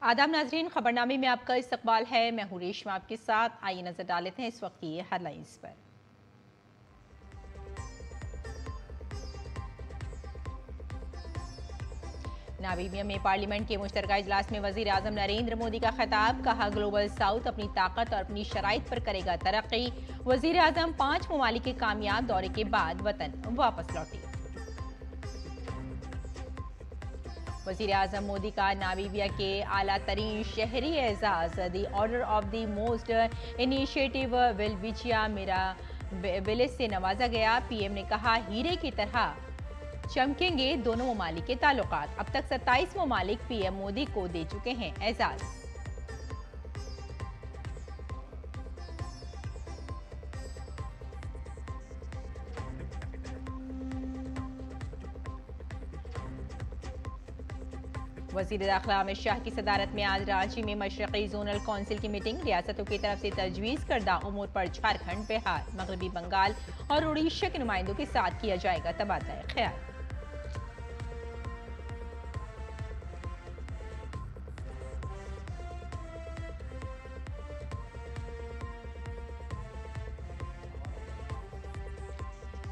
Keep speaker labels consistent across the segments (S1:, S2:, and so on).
S1: आदाब नाजरीन, खबरनामे में आपका इस्तकबाल है। मैं हूं रेशमा आपके साथ। आइए नजर डाल लेते हैं इस वक्त की हेडलाइंस पर। नामीबिया में पार्लियामेंट के मुश्तरका इजलास में वजीर आजम नरेंद्र मोदी का खिताब। कहा, ग्लोबल साउथ अपनी ताकत और अपनी शराइत पर करेगा तरक्की। वजीर आजम 5 ममालिक के कामयाब दौरे के बाद वतन वापस लौटे। वजीर आजम मोदी का नामीबिया के आला तरीन शहरी एजाज the order of the most initiative Welwitschia मेरा विलेज से नवाजा गया। पीएम ने कहा, हीरे की तरह चमकेंगे दोनों ममालिक के ताल्लुकात। अब तक 27 ममालिक पीएम मोदी को दे चुके हैं एजाज। वजीर दाखिला अमित शाह की सदारत में आज रांची में मशरक़ी जोनल कौंसिल की मीटिंग। रियासतों की तरफ से तजवीज़ करदा उमूर पर झारखंड, बिहार, मगरबी बंगाल और उड़ीसा के नुमाइंदों के साथ किया जाएगा तबादला ख्याल।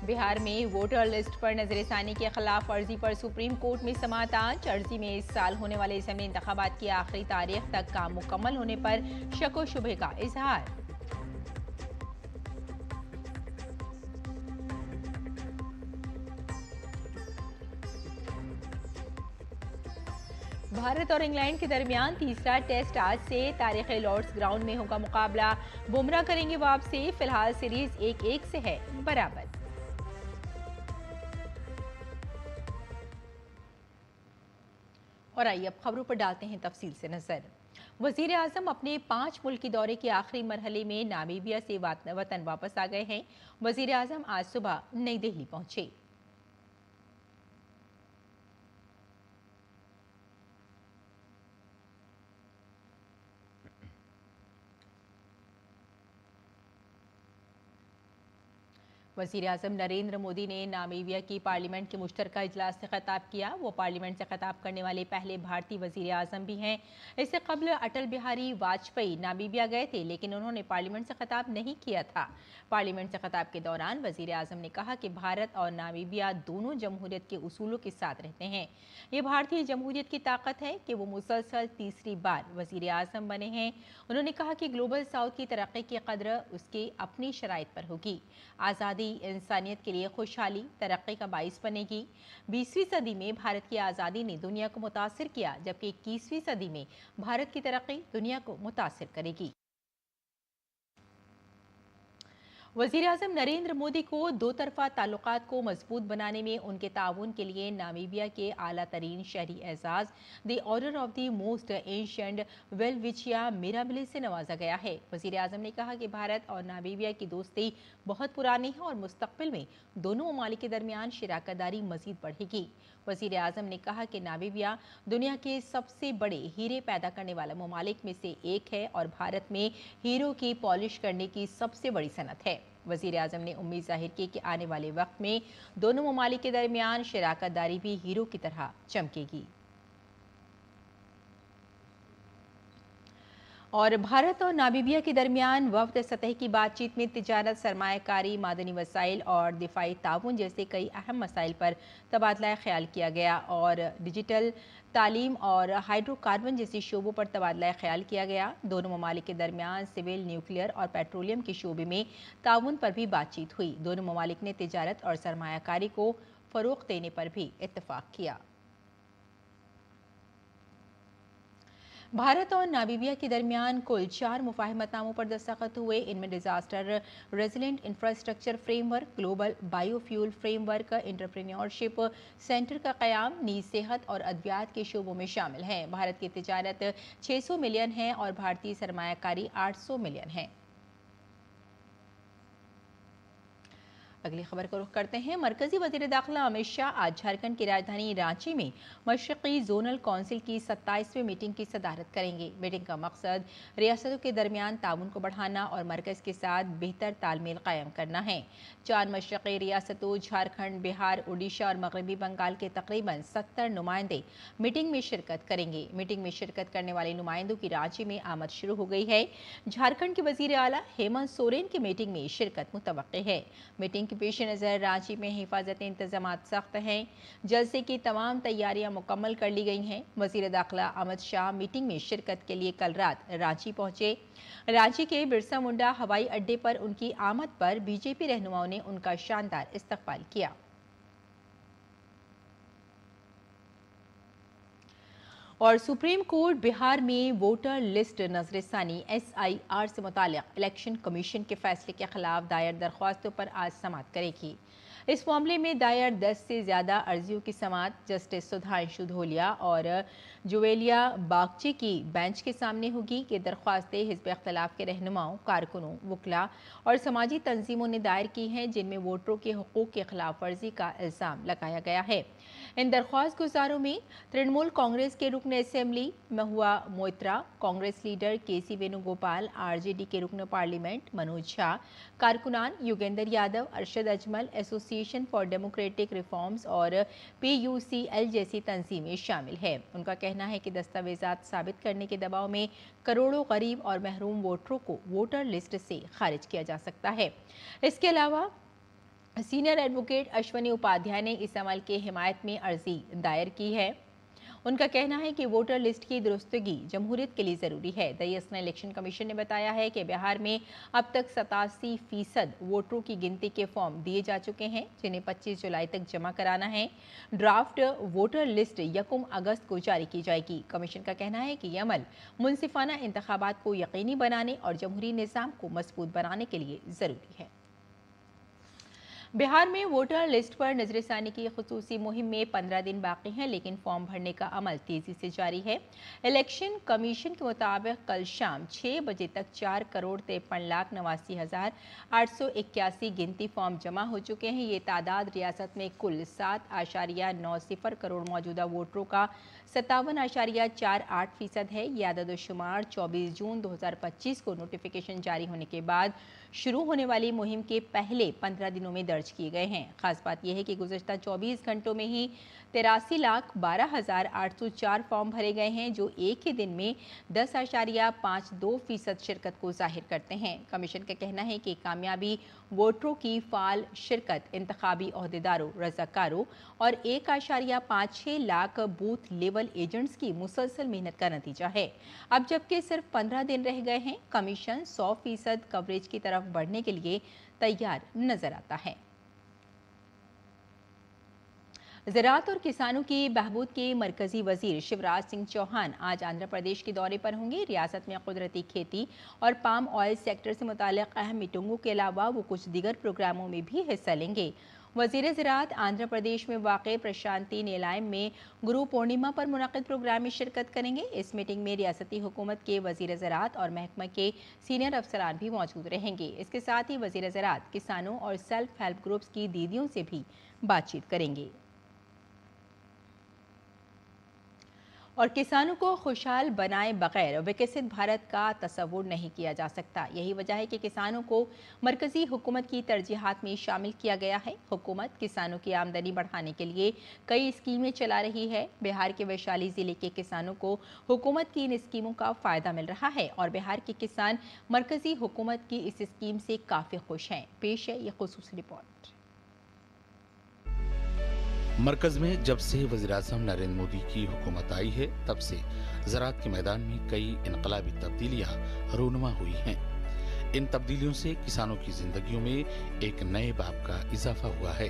S1: बिहार में वोटर लिस्ट पर नजरसानी के खिलाफ अर्जी पर सुप्रीम कोर्ट में समाअत आज। अर्जी में इस साल होने वाले असेंबली इंतखाबात की आखिरी तारीख तक काम मुकम्मल होने पर शक व शुबे का इजहार। भारत और इंग्लैंड के दरमियान तीसरा टेस्ट आज से। तारीख लॉर्ड्स ग्राउंड में होगा मुकाबला। बुमराह करेंगे वापसी। फिलहाल सीरीज 1-1 से है बराबर। और आइए अब खबरों पर डालते हैं तफसील से नजर। वजीर आजम अपने 5 मुल्की दौरे के आखिरी मरहले में नामीबिया से वतन वापस आ गए हैं। वजीर आजम आज सुबह नई दिल्ली पहुंचे। वज़ीर आज़म नरेंद्र मोदी ने नामीबिया की पार्लियामेंट के मुश्तरका इजलास से खिताब किया। वो पार्लियामेंट से खिताब करने वाले पहले भारतीय वज़ीर आज़म भी हैं। इससे कबल अटल बिहारी वाजपेयी नामीबिया गए थे, लेकिन उन्होंने पार्लियामेंट से खिताब नहीं किया था। पार्लियामेंट से खिताब के दौरान वज़ीर आज़म ने कहा कि भारत और नामीबिया दोनों जमहूरियत के उसूलों के साथ रहते हैं। ये भारतीय जमहूरियत की ताकत है कि वो मुसलसल तीसरी बार वज़ीर आज़म बने हैं। उन्होंने कहा कि ग्लोबल साउथ की तरक्की की कदर उसकी अपनी शराइत पर होगी। आज़ादी इंसानियत के लिए खुशहाली तरक्की का बाइस बनेगी। 20वीं सदी में भारत की आज़ादी ने दुनिया को मुतासिर किया, जबकि 21वीं सदी में भारत की तरक्की दुनिया को मुतासिर करेगी। वज़ीर आज़म नरेंद्र मोदी को दो तरफ़ा ताल्लुकात को मजबूत बनाने में उनके ताउन के लिए नामीबिया के आला तरीन शहरी एजाज़ the order of the most ancient Welwitschia mirabilis से नवाजा गया है। वज़ीर आज़म ने कहा कि भारत और नामीबिया की दोस्ती बहुत पुरानी है और मुस्तक़बिल में दोनों ममालिक के दरमियान शराकतदारी मज़ीद बढ़ेगी। वज़ीर आज़म ने कहा कि नामीबिया दुनिया के सबसे बड़े हीरे पैदा करने वाले ममालिक में से एक है और भारत में हीरो की पॉलिश करने की सबसे बड़ी सनत है। वज़ीर आज़म ने उम्मीद जाहिर की कि आने वाले वक्त में दोनों ममालिक के दरमियान शराकतदारी भी हीरो की तरह चमकेगी। और भारत और नामीबिया के दरमियान वफ़द सतह की बातचीत में तिजारत, सरमायाकारी, मादनी वसाइल और दिफाई ताउन जैसे कई अहम मसाइल पर तबादला ख्याल किया गया और डिजिटल, तालीम और हाइड्रोकार्बन जैसे शोबों पर तबादला ख्याल किया गया। दोनों ममालिक के दरमियान सिविल, न्यूक्लियर और पेट्रोलियम के शोबे में ताउन पर भी बातचीत हुई। दोनों ममालिक ने तिजारत और सरमायाकारी को फ़रोग़ देने पर भी इत्तफ़ाक़ किया। भारत और नामीबिया के दरमियान कुल 4 मुफाहमतनामों पर दस्तखत हुए। इनमें disaster resilient infrastructure framework, global biofuel framework, entrepreneurship centre का क़याम, नीज सेहत और अद्वियात के शोबों में शामिल हैं। भारत की तिजारत 600 मिलियन है और भारतीय सरमायाकारी 800 मिलियन है। अगली खबर को रुख करते हैं। मरकजी वजीर दाखिला अमित शाह आज झारखंड की राजधानी रांची में मशरकी जोनल काउंसिल की 27वीं मीटिंग की सदारत करेंगे। मीटिंग का मकसद रियासतों के दरमियान ताउन को बढ़ाना और मरकज के साथ बेहतर तालमेल कायम करना है। 4 मशरकी रियासतों झारखंड, बिहार, उड़ीसा और मगरबी बंगाल के तकरीबन 70 नुमाइंदे मीटिंग में शिरकत करेंगे। मीटिंग में शिरकत करने वाले नुमाइंदों की रांची में आमद शुरू हो गई है। झारखंड के वजीर आला हेमंत सोरेन की मीटिंग में शिरकत मुतवक्के है। मीटिंग के पेश नज़र रांची में हिफाजती इंतजाम सख्त हैं। जलसे की तमाम तैयारियां मुकम्मल कर ली गई हैं। वजीर दाखिला अमित शाह मीटिंग में शिरकत के लिए कल रात रांची पहुंचे। रांची के बिरसा मुंडा हवाई अड्डे पर उनकी आमद पर बीजेपी रहनुमाओं ने उनका शानदार इस्तकबाल किया। और सुप्रीम कोर्ट बिहार में वोटर लिस्ट नजरसानी SIR से मुताल्लिक इलेक्शन कमीशन के फैसले के खिलाफ दायर दरख्वास्तों पर आज समाअत करेगी। इस मामले में दायर 10 से ज्यादा अर्जियों की समाअत जस्टिस सुधांशु धोलिया और जुवेलिया बागची की बेंच के सामने होगी कि दरख्वास्तें हिज़्ब इख्तिलाफ के रहनुमाओं, कारकुनों, वकला और समाजी तंजीमों ने दायर की हैं, जिनमें वोटरों के हुकूक की खिलाफ वर्जी का इल्ज़ाम लगाया गया है। इन दरख्वास्त गुजारों में तृणमूल कांग्रेस के रुकन assembly Mahua Moitra, Congress leader KC Venugopal, RJD के रुकन पार्लियामेंट मनोज झा, कारकुनान Yogendra Yadav, Arshad Ajmal, association for democratic reforms और PUCL जैसी तंजीमें शामिल है। उनका कहना है कि दस्तावेजात साबित करने के दबाव में करोड़ों गरीब और महरूम वोटरों को वोटर लिस्ट से खारिज किया जा सकता है। इसके अलावा सीनियर एडवोकेट अश्वनी उपाध्याय ने इस अमल के हिमायत में अर्जी दायर की है। उनका कहना है कि वोटर लिस्ट की दुरुस्तगी जमहूरियत के लिए जरूरी है। दयस्ना इलेक्शन कमीशन ने बताया है कि बिहार में अब तक 87% वोटरों की गिनती के फॉर्म दिए जा चुके हैं, जिन्हें 25 जुलाई तक जमा कराना है। ड्राफ्ट वोटर लिस्ट 1 अगस्त को जारी की जाएगी। कमीशन का कहना है कि यह अमल मुनसिफाना इंतखाबात को यकीनी बनाने और जमहूरी निज़ाम को मजबूत बनाने के लिए जरूरी है। बिहार में वोटर लिस्ट पर नजरसानी की खुसूसी मुहिम में 15 दिन बाकी हैं, लेकिन फॉर्म भरने का अमल तेजी से जारी है। इलेक्शन कमीशन के मुताबिक कल शाम 6 बजे तक 4,83,89,881 गिनती फॉर्म जमा हो चुके हैं। ये तादाद रियासत में कुल 7.90 करोड़ मौजूदा वोटरों का 57.48% है। ये आददोशुमार 24 जून 2025 को नोटिफिकेशन जारी होने के बाद शुरू होने वाली मुहिम के पहले 15 दिनों में दर्ज किए गए हैं। खास बात यह है कि गुज़श्ता 24 घंटों में ही 83,12,804 फॉर्म भरे गए हैं, जो एक ही दिन में 10.52% शिरकत को जाहिर करते हैं। कमीशन का कहना है कि कामयाबी वोटरों की फाल शिरकत, इंतखाबी ओहदेदारों, रज़ाकारों और 1.56 लाख बूथ लेवल एजेंट्स की मुसलसल मेहनत का नतीजा है। अब जबकि सिर्फ 15 दिन रह गए हैं, कमीशन 100% कवरेज की तरफ बढ़ने के लिए तैयार नजर आता है। ज़राअत और किसानों की बहबूद के मरकजी वजीर शिवराज सिंह चौहान आज आंध्र प्रदेश के दौरे पर होंगे। रियासत में कुदरती खेती और पाम ऑयल सेक्टर से मुताल्लिक अहम मीटिंगों के अलावा वो कुछ दीगर प्रोग्रामों में भी हिस्सा लेंगे। वजीर ज़राअत आंध्र प्रदेश में वाक़े प्रशांति नेलायम में गुरु पूर्णिमा पर मुनक़िद प्रोग्राम में शिरकत करेंगे। इस मीटिंग में रियासती हुकूमत के वजीर ज़राअत और महकमा के सीनियर अफसरान भी मौजूद रहेंगे। इसके साथ ही वजीर ज़राअत किसानों और सेल्फ हेल्प ग्रुप्स की दीदियों से भी बातचीत करेंगे। और किसानों को खुशहाल बनाए बगैर विकसित भारत का तस्वुर नहीं किया जा सकता। यही वजह है कि किसानों को मरकजी हुकूमत की तरजीहात में शामिल किया गया है। हुकूमत किसानों की आमदनी बढ़ाने के लिए कई स्कीमें चला रही है। बिहार के वैशाली जिले के किसानों को हुकूमत की इन स्कीमों का फ़ायदा मिल रहा है और बिहार के किसान मरकजी हुकूमत की इस स्कीम से काफ़ी खुश हैं। पेश है ये खुसूसी रिपोर्ट।
S2: मरकज में जब से वज़ीर-ए-आज़म नरेंद्र मोदी की हुकूमत आई है, तब से ज़राअत के मैदान में कई इनकलाबी तब्दीलियां रूनुमा हुई हैं। इन तब्दीलियों से किसानों की जिंदगियों में एक नए बाब का इजाफा हुआ है।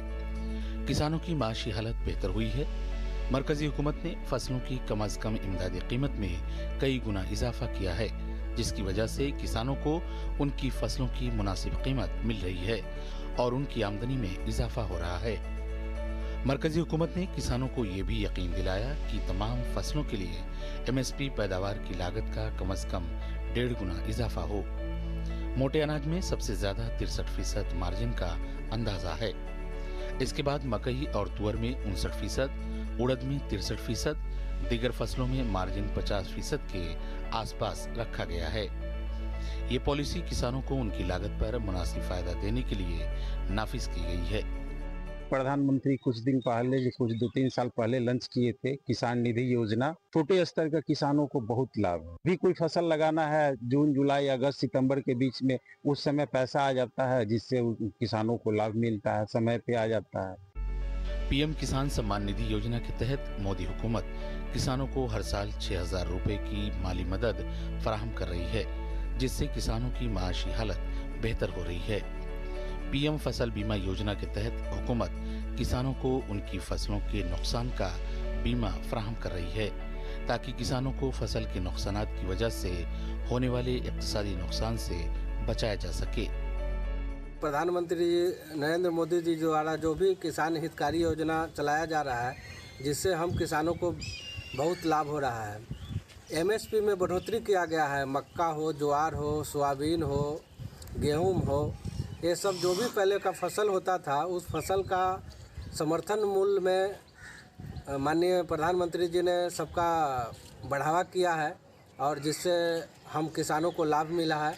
S2: किसानों की माशी हालत बेहतर हुई है। मरकजी हुकूमत ने फसलों की कम अज कम इमदादी कीमत में कई गुना इजाफा किया है, जिसकी वजह से किसानों को उनकी फसलों की मुनासिब कीमत मिल रही है और उनकी आमदनी में इजाफा हो रहा है। मरकजी हुकूमत ने किसानों को ये भी यकीन दिलाया कि तमाम फसलों के लिए MSP पैदावार की लागत का कम अज कम 1.5 गुना इजाफा हो। मोटे अनाज में सबसे ज्यादा 63% मार्जिन का अंदाजा है। इसके बाद मकई और तुअर में 59%, उड़द में 63%, दीगर फसलों में मार्जिन 50% के आसपास रखा गया है। ये पॉलिसी किसानों को उनकी लागत पर मुनासिब फायदा देने के लिए नाफिज की गई है।
S3: प्रधानमंत्री कुछ दिन पहले जो कुछ 2-3 साल पहले लॉन्च किए थे किसान निधि योजना, छोटे स्तर का किसानों को बहुत लाभ है। भी कोई फसल लगाना है जून, जुलाई, अगस्त, सितंबर के बीच में, उस समय पैसा आ जाता है जिससे किसानों को लाभ मिलता है, समय पे आ जाता है।
S2: पीएम किसान सम्मान निधि योजना के तहत मोदी हुकूमत किसानों को हर साल 6,000 रुपए की माली मदद फराहम कर रही है, जिससे किसानों की माशी हालत बेहतर हो रही है। पीएम फसल बीमा योजना के तहत हुकूमत किसानों को उनकी फसलों के नुकसान का बीमा फराहम कर रही है, ताकि किसानों को फसल के नुकसानात की वजह से होने वाले इक्तिसादी नुकसान से बचाया जा सके।
S4: प्रधानमंत्री नरेंद्र मोदी जी द्वारा जो भी किसान हितकारी योजना चलाया जा रहा है, जिससे हम किसानों को बहुत लाभ हो रहा है। एमएसपी में बढ़ोतरी किया गया है। मक्का हो, ज्वार हो, सोयाबीन हो, गेहूं हो, ये सब जो भी पहले का फसल होता था, उस फसल का समर्थन मूल्य में माननीय प्रधानमंत्री जी ने सबका बढ़ावा किया है और जिससे हम किसानों को लाभ मिला है।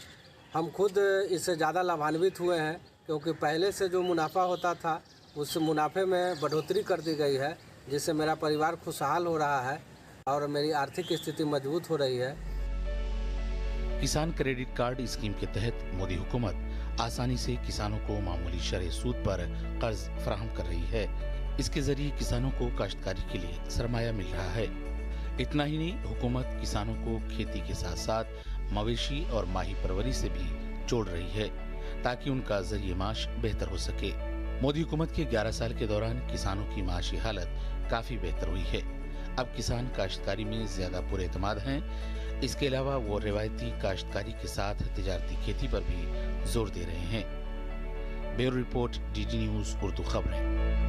S4: हम खुद इससे ज़्यादा लाभान्वित हुए हैं, क्योंकि पहले से जो मुनाफा होता था उस मुनाफे में बढ़ोतरी कर दी गई है, जिससे मेरा परिवार खुशहाल हो रहा है और मेरी आर्थिक स्थिति मजबूत हो रही है।
S2: किसान क्रेडिट कार्ड स्कीम के तहत मोदी हुकूमत आसानी से किसानों को मामूली शरह सूद पर कर्ज फराहम कर रही है। इसके जरिए किसानों को काश्तकारी के लिए सरमाया मिल रहा है। इतना ही नहीं, हुकूमत किसानों को खेती के साथ साथ मवेशी और माही परवरी से भी जोड़ रही है, ताकि उनका जरिए माश बेहतर हो सके। मोदी हुकूमत के 11 साल के दौरान किसानों की माशी हालत काफी बेहतर हुई है। अब किसान काश्तकारी में ज्यादा पुरएतमाद हैं। इसके अलावा वो रिवायती काश्तकारी के साथ तिजारती खेती पर भी जोर दे रहे हैं। Bureau report, DD news Urdu खबरें।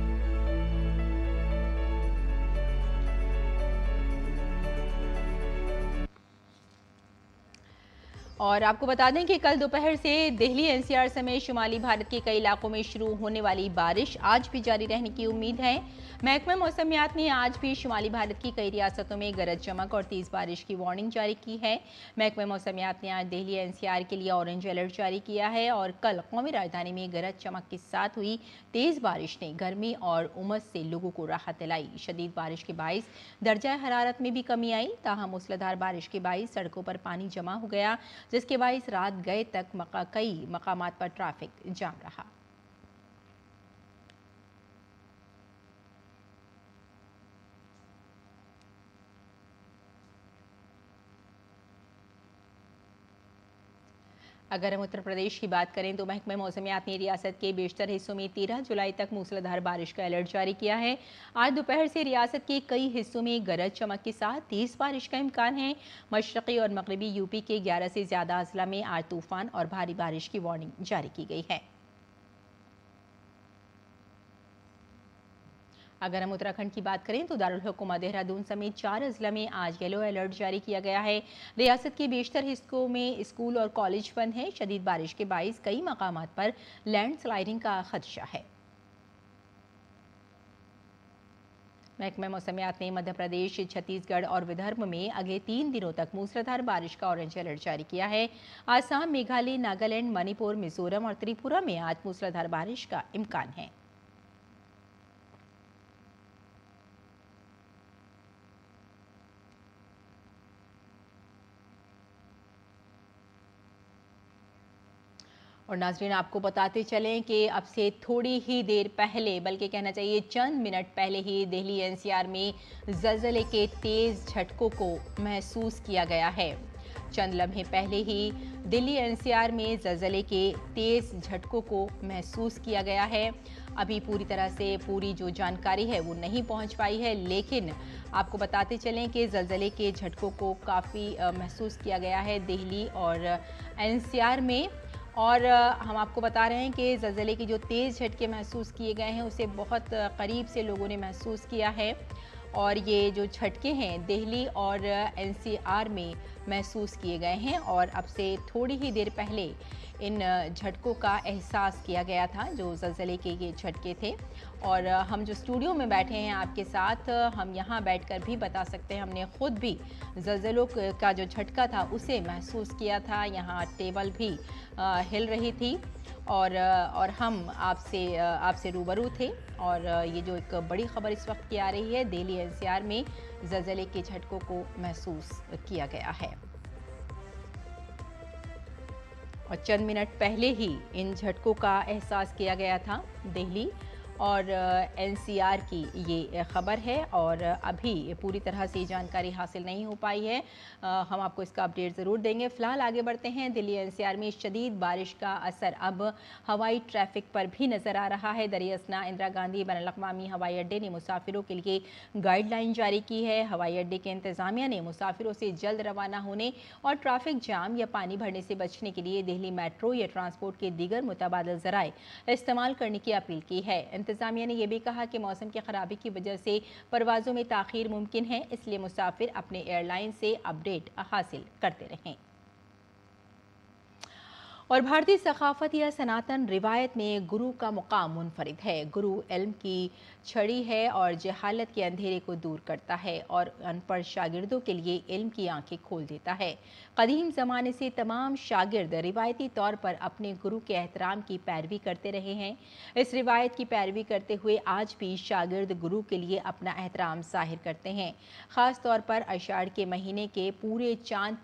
S1: और आपको बता दें कि कल दोपहर से दिल्ली एनसीआर समेत शुमाली भारत के कई इलाकों में शुरू होने वाली बारिश आज भी जारी रहने की उम्मीद है। महकमा मौसमियात ने आज भी शुमाली भारत की कई रियासतों में गरज चमक और तेज बारिश की वार्निंग जारी की है। महकमा मौसमियात ने आज दिल्ली एनसीआर के लिए ऑरेंज अलर्ट जारी किया है और कल कौमी राजधानी में गरज चमक के साथ हुई तेज बारिश ने गर्मी और उमस से लोगों को राहत दिलाई। शदीद बारिश के बाइस दर्जा हरारत में भी कमी आई, ताहम मूसलाधार बारिश के बाइस सड़कों पर पानी जमा हो गया, जिसके बाइस रात गए तक कई मकामात पर ट्रैफिक जाम रहा। अगर हम उत्तर प्रदेश की बात करें तो महकमा मौसमियात ने रियासत के बेशतर हिस्सों में 13 जुलाई तक मूसलाधार बारिश का अलर्ट जारी किया है। आज दोपहर से रियासत के कई हिस्सों में गरज चमक के साथ तेज बारिश का इम्कान है। मशरक़ी और मगरबी यूपी के 11 से ज़्यादा अजला में आज तूफान और भारी बारिश की वार्निंग जारी की गई है। अगर हम उत्तराखंड की बात करें तो दारुल हुकूमत देहरादून समेत 4 अजला में आज येलो अलर्ट जारी किया गया है। रियासत के बेशतर हिस्सों में स्कूल और कॉलेज बंद हैं। शदीद बारिश के बाइस कई मकामात पर लैंडस्लाइडिंग का खदशा है। महकमा मौसमियात ने मध्य प्रदेश, छत्तीसगढ़ और विदर्भ में अगले 3 दिनों तक मूसलाधार बारिश का ऑरेंज अलर्ट जारी किया है। आसाम, मेघालय, नागालैंड, मणिपुर, मिजोरम और त्रिपुरा में आज मूसलाधार बारिश का इम्कान है। और नाजरीन, आपको बताते चलें कि अब से थोड़ी ही देर पहले, बल्कि कहना चाहिए चंद मिनट पहले ही दिल्ली एनसीआर में ज़लज़ले के तेज़ झटकों को महसूस किया गया है। चंद लम्हे पहले ही दिल्ली एनसीआर में ज़लज़ले के तेज़ झटकों को महसूस किया गया है। अभी पूरी तरह से पूरी जो जानकारी है वो नहीं पहुंच पाई है, लेकिन आपको बताते चलें कि ज़लज़ले के झटकों को काफ़ी महसूस किया गया है दिल्ली और एनसीआर में। और हम आपको बता रहे हैं कि ज़लज़ले के जो तेज़ झटके महसूस किए गए हैं उसे बहुत करीब से लोगों ने महसूस किया है और ये जो झटके हैं दिल्ली और एनसीआर में महसूस किए गए हैं। और अब से थोड़ी ही देर पहले इन झटकों का एहसास किया गया था, जो ज़लज़ले के ये झटके थे। और हम जो स्टूडियो में बैठे हैं आपके साथ, हम यहाँ बैठकर भी बता सकते हैं, हमने खुद भी ज़लज़लों का जो झटका था उसे महसूस किया था। यहाँ टेबल भी हिल रही थी और हम आपसे रूबरू थे। और ये जो एक बड़ी खबर इस वक्त की आ रही है, दिल्ली एनसीआर में ज़लज़ले के झटकों को महसूस किया गया है और चंद मिनट पहले ही इन झटकों का एहसास किया गया था दिल्ली और एनसीआर की ये खबर है। और अभी पूरी तरह से जानकारी हासिल नहीं हो पाई है, हम आपको इसका अपडेट ज़रूर देंगे। फ़िलहाल आगे बढ़ते हैं। दिल्ली एनसीआर में शदीद बारिश का असर अब हवाई ट्रैफिक पर भी नज़र आ रहा है। दरियासना इंदिरा गांधी बैनुल-अक़वामी हवाई अड्डे ने मुसाफिरों के लिए गाइडलाइन जारी की है। हवाई अड्डे के इंतज़ामिया ने मुसाफिरों से जल्द रवाना होने और ट्रैफिक जाम या पानी भरने से बचने के लिए दिल्ली मेट्रो या ट्रांसपोर्ट के दीगर मुतबादिल ज़राए इस्तेमाल करने की अपील की है। इंतज़ामिया ने यह भी कहा कि मौसम की खराबी की वजह से परवाज़ों में ताख़ीर मुमकिन है, इसलिए मुसाफिर अपने एयरलाइन से अपडेट हासिल करते रहें। और भारतीय सकाफत या सनातन रिवायत में गुरु का मुकाम मुनफरिद है। गुरु इल्म की छड़ी है और जहालत के अंधेरे को दूर करता है और अनपढ़ शागिर्दों के लिए इल्म की आंखें खोल देता है। कदीम ज़माने से तमाम शागिर्द रिवायती तौर पर अपने गुरु के एहतराम की पैरवी करते रहे हैं। इस रिवायत की पैरवी करते हुए आज भी शागिर्द गुरु के लिए अपना एहतराम ज़ाहिर करते हैं। ख़ास तौर पर आषाढ़ के महीने के पूरे चांद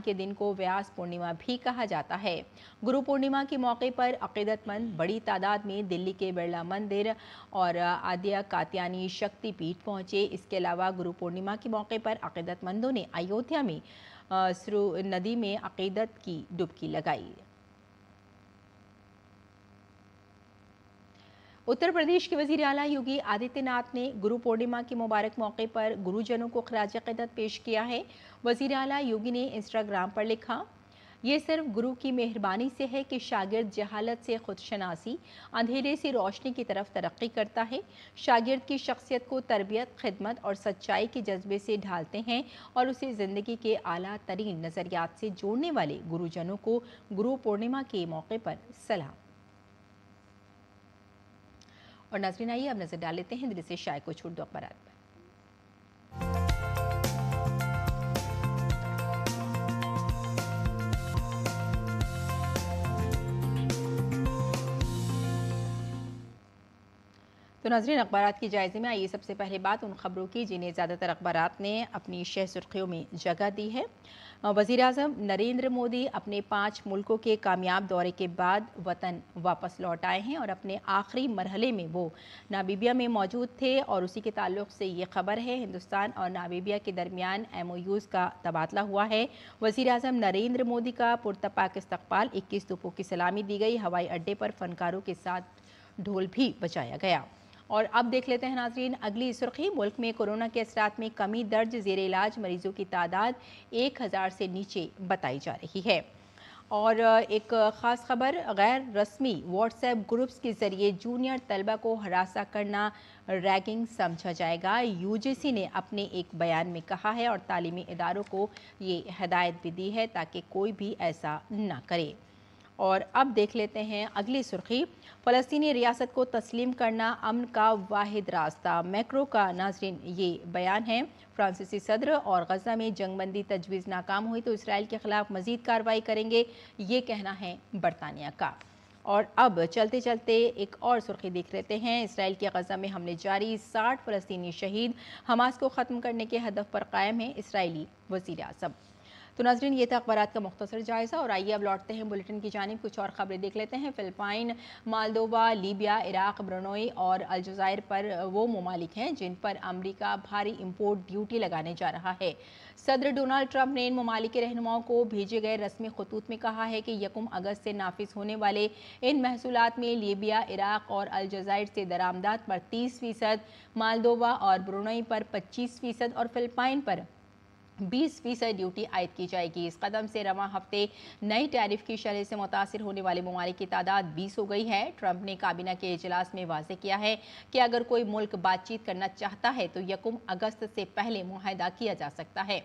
S1: के दिन को व्यास पूर्णिमा भी कहा जाता है। गुरु पूर्णिमा के मौके पर अकीदतमंद बड़ी तादाद में दिल्ली के बिरला मंदिर और आद्या कात्यायनी शक्ति पीठ पहुंचे। इसके अलावा गुरु पूर्णिमा के मौके पर अकीदतमंदों ने अयोध्या में सरयू नदी में अकीदत की डुबकी लगाई। उत्तर प्रदेश के वज़ीर आला योगी आदित्यनाथ ने गुरु पूर्णिमा के मुबारक मौके पर गुरुजनों को खराज अक़ीदत पेश किया है। वज़ीर आला योगी ने इंस्टाग्राम पर लिखा, ये सिर्फ गुरु की मेहरबानी से है कि शागिर्द जहालत से खुदशनासी, अंधेरे से रोशनी की तरफ तरक्की करता है। शागिर्द की शख्सियत को तरबियत, खिदमत और सच्चाई के जज्बे से ढालते हैं और उसे ज़िंदगी के आला तरीन नज़रियात से जोड़ने वाले गुरुजनों को गुरु पूर्णिमा के मौके पर सलाम। और नाज़रीन, आइए अब नजर डाल लेते हैं दिल्ली से शाये को छूट दो अखबारात पर। तो नाज़रीन, अखबारात की जायज़े में आइए सबसे पहले बात उन खबरों की जिन्हें ज़्यादातर अखबारात ने अपनी शह सुर्खियों में जगह दी है। वज़ीर-ए-आज़म नरेंद्र मोदी अपने 5 मुल्कों के कामयाब दौरे के बाद वतन वापस लौट आए हैं और अपने आखिरी मरहले में वो नामीबिया में मौजूद थे और उसी के ताल्लुक़ से ये खबर है। हिंदुस्तान और नामीबिया के दरमियान MOUs का तबादला हुआ है। वज़ीर-ए-आज़म नरेंद्र मोदी का पुरतपाक इस्तक़बाल, 21 तोपों की सलामी दी गई। हवाई अड्डे पर फनकारों के साथ ढोल भी बजाया गया। और अब देख लेते हैं नाज़रीन अगली सुर्खी। मुल्क में कोरोना के असरात में कमी दर्ज, ज़ेर इलाज मरीजों की तादाद 1000 से नीचे बताई जा रही है। और एक ख़ास खबर, गैर रस्मी व्हाट्सएप ग्रुप्स के ज़रिए जूनियर तलबा को हरासा करना रैगिंग समझा जाएगा। UGC ने अपने एक बयान में कहा है और तालीमी इदारों को ये हिदायत भी दी है ताकि कोई भी ऐसा ना करे। और अब देख लेते हैं अगली सुर्खी, फ़लस्तीनी रियासत को तस्लीम करना अमन का वाहिद रास्ता। मैक्रो का नाज़रीन ये बयान है। फ्रांसीसी सदर और गज़ा में जंगबंदी तजवीज़ नाकाम हुई तो इसराइल के ख़िलाफ़ मज़ीद कार्रवाई करेंगे, ये कहना है बरतानिया का। और अब चलते चलते एक और सुर्खी देख लेते हैं। इसराइल के गज़ा में हमले जारी, 60 फ़लस्तीनी शहीद। हमास को ख़त्म करने के हदफ पर कायम है इसराइली वज़ीर-ए-आज़म। तो नाज़रीन, ये था अखबारात का मुख्तसर जायज़ा और आइए अब लौटते हैं बुलेटिन की जानिब। कुछ और खबरें देख लेते हैं। Philippine, Moldova, Libya, Iraq, Brunei और अलजायर पर वो ममालिक हैं जिन पर अमरीका भारी इम्पोर्ट ड्यूटी लगाने जा रहा है। सदर डोनाल्ड ट्रंप ने इन ममालिक के रहनुमाओं को भेजे गए रस्मी खतूत में कहा है कि 1 अगस्त से नाफिज होने वाले इन महसूलात में लीबिया, इराक़ और अलजायर से दरामदात पर 30%, मालदोवा और ब्रुनई पर 25% और फ़िलिपाइन पर 20% ड्यूटी आयद की जाएगी। इस कदम से रवा हफ्ते नई टैरिफ की शरह से मुतासिर होने वाले ममालिक की तादाद 20 हो गई है। ट्रंप ने काबीना के इजलास में वाज़ेह किया है कि अगर कोई मुल्क बातचीत करना चाहता है तो 1 अगस्त से पहले मुआहदा किया जा सकता है।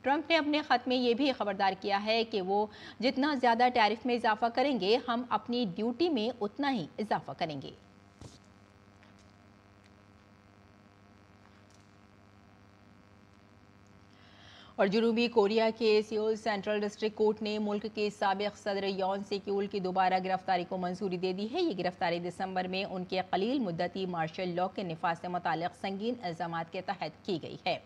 S1: ट्रंप ने अपने खत में यह भी खबरदार किया है कि वो जितना ज़्यादा टैरिफ में इजाफा करेंगे, हम अपनी ड्यूटी में उतना ही इजाफा करेंगे। और जनूबी कोरिया के सियोल सेंट्रल डिस्ट्रिक्ट कोर्ट ने मुल्क के साबिक सदर यौन सेक्यूल की दोबारा गिरफ्तारी को मंजूरी दे दी है। ये गिरफ्तारी दिसंबर में उनके कलील मुद्दती मार्शल लॉ के निफाज से मुतालिक संगीन इल्जाम के तहत की गई है।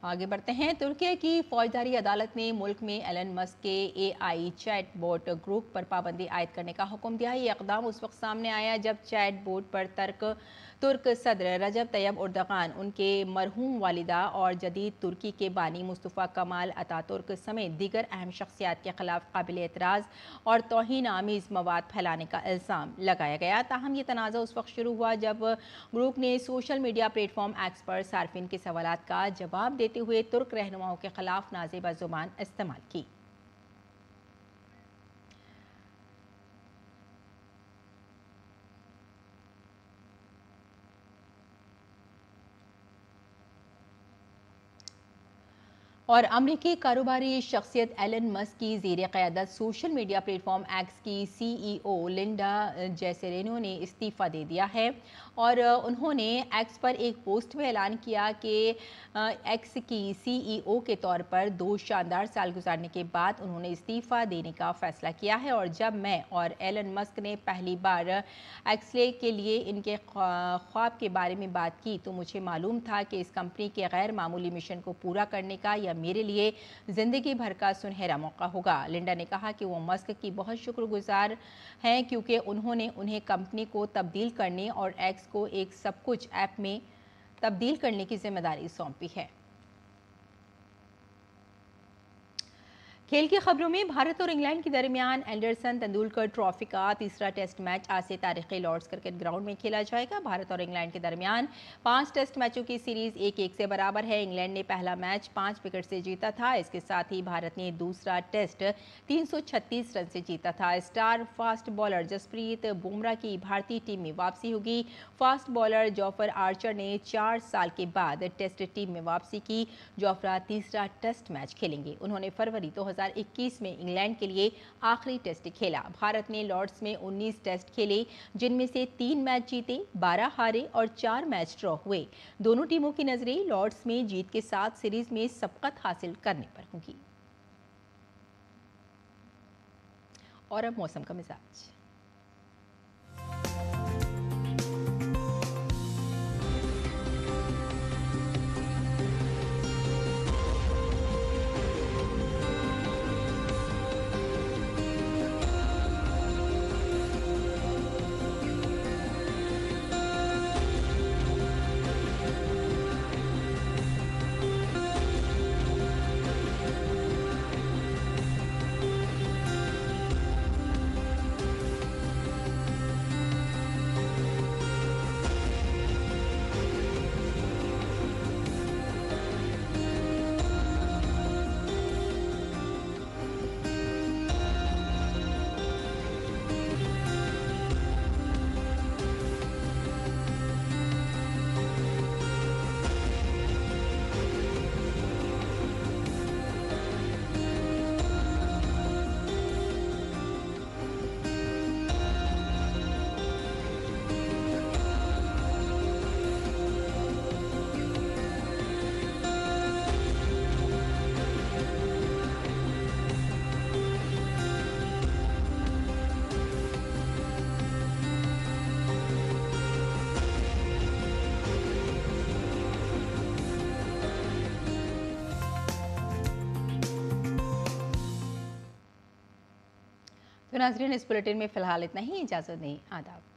S1: आगे बढ़ते हैं। तुर्की की फौजदारी अदालत ने मुल्क में एलन मस्क के AI चैट बोट ग्रुप पर पाबंदी आयद करने का हुक्म दिया। ये इकदाम उस वक्त सामने आया जब चैट बोट पर तुर्क सदर रजब तैयब उर्दगान, उनके मरहूम वालिदा और जदीद तुर्की के बानी मुस्तफ़ा कमाल अतातुर्क समेत दीगर अहम शख्सियात के खिलाफ काबिल एतराज़ और तौहीन आमीज़ मवाद फैलाने का इल्ज़ाम लगाया गया। ताहम ये तनाज़ा उस वक्त शुरू हुआ जब ग्रुप ने सोशल मीडिया प्लेटफॉर्म एक्स पर सार्फिन के सवालात का जवाब देते हुए तुर्क रहनुमाओं के खिलाफ नाज़ेबा ज़ुबान इस्तेमाल की। और अमरीकी कारोबारी शख्सियत एलन मस्क की ज़ेर क़यादत सोशल मीडिया प्लेटफॉर्म एक्स की CEO लिंडा जेसेरेनो ने इस्तीफ़ा दे दिया है। और उन्होंने एक्स पर एक पोस्ट में ऐलान किया कि एक्स की CEO के तौर पर 2 शानदार साल गुजारने के बाद उन्होंने इस्तीफ़ा देने का फ़ैसला किया है। और जब मैं और एलन मस्क ने पहली बार एक्सले के लिए इनके ख्वाब के बारे में बात की तो मुझे मालूम था कि इस कंपनी के गैर मामूली मिशन को पूरा करने का यह मेरे लिए ज़िंदगी भर का सुनहरा मौका होगा। लिंडा ने कहा कि वो मस्क की बहुत शुक्रगुजार हैं क्योंकि उन्होंने उन्हें कंपनी को तब्दील करने और एक्स को एक सब कुछ ऐप में तब्दील करने की जिम्मेदारी सौंपी है। खेल की खबरों में भारत और इंग्लैंड के दरमियान एंडरसन तेंदुलकर ट्रॉफी का तीसरा टेस्ट मैच आज से तारीखी लॉर्ड्स क्रिकेट ग्राउंड में खेला जाएगा। भारत और इंग्लैंड के दरमियान 5 टेस्ट मैचों की सीरीज 1-1 से बराबर है। इंग्लैंड ने पहला मैच 5 विकेट से जीता था। इसके साथ ही भारत ने दूसरा टेस्ट 336 रन से जीता था। Star fast bowler Jasprit Bumrah की भारतीय टीम में वापसी होगी। फास्ट बॉलर जोफर आर्चर ने 4 साल के बाद टेस्ट टीम में वापसी की। जोफरा तीसरा टेस्ट मैच खेलेंगे। उन्होंने फरवरी 2021 में इंग्लैंड के लिए आखिरी टेस्ट खेला। भारत ने लॉर्ड्स में 19 टेस्ट खेले, जिनमें से 3 मैच जीते, 12 हारे और 4 मैच ड्रॉ हुए। दोनों टीमों की नजरें लॉर्ड्स में जीत के साथ सीरीज में सबकत हासिल करने पर होंगी। और अब मौसम का मिजाज। तो नाज़रीन, इस बुलेटिन में फिलहाल इतना ही। इजाज़त दें। आदाब।